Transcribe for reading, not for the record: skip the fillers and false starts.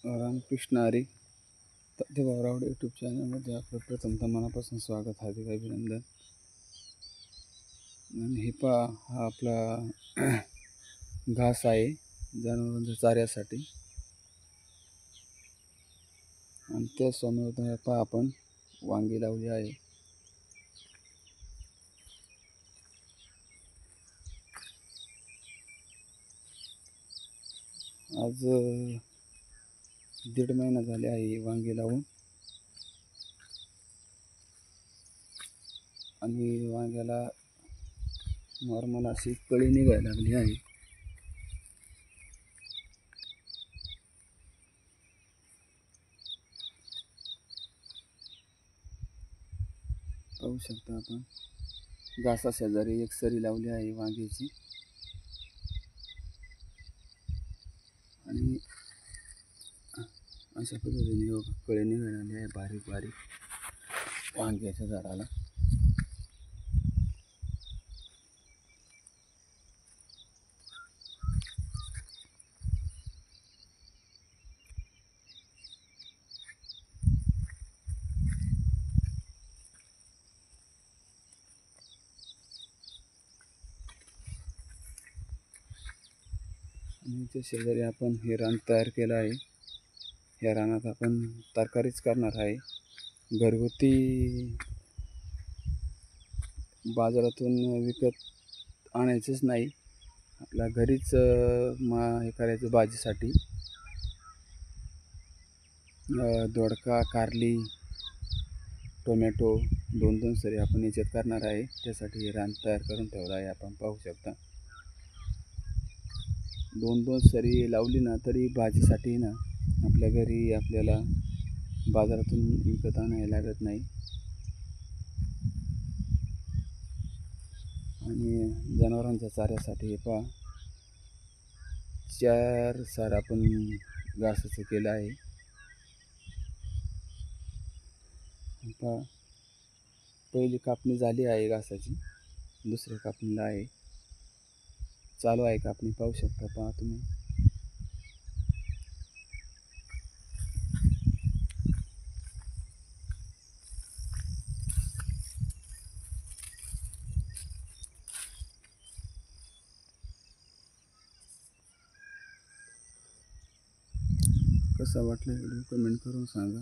रामकृष्ण हरी. देवा रावडे यूट्यूब चॅनलमध्ये आपलं प्रथमतः मनापासून स्वागत, हार्दिक अभिनंदन. आणि हे पहा, हा आपला घास आहे जनावरांच्या चाऱ्यासाठी. आणि त्या समोर पहा आपण वांगी लावली आहे. आज 1.5 महिना झाले आहे वांगी लावून. आणि वांग्याला नॉर्मल अशी कळी निघायला लागली आहे. पाहू शकता आपण, घासा शेजारी एक सरी लावली आहे वांग्याची. आणि अशा पद्धतीने कळी निघायला लागली आहे बारीक बारीक वांग्याच्या झाडाला. आणि त्या शेजारी आपण हे रान तयार केलं आहे. या रानात आपण तरकारीच करणार आहे. घरगुती बाजारातून विकत आणायचंच नाही, आपल्या घरीच हे करायचं भाजीसाठी. दोडका, कारली, टोमॅटो 2-2 सरी आपण याच्यात करणार आहे. त्यासाठी हे रान तयार करून ठेवलं आहे. आपण पाहू शकता, 2-2 सरी लावली ना तरी भाजीसाठी ना आपल्या घरी आपल्याला बाजारातून विकत आणायला लागत नाही. आणि जनावरांच्या चाऱ्यासाठी हे पहा, 4 सार आपण घासाचं केलं आहे. पहा, पहिली कापणी झाली आहे घासाची, दुसऱ्या कापणीला आहे, चालू आहे कापणी. पाहू शकता पहा तुम्ही. कसा वाटला व्हिडिओ कमेंट करून सांगा.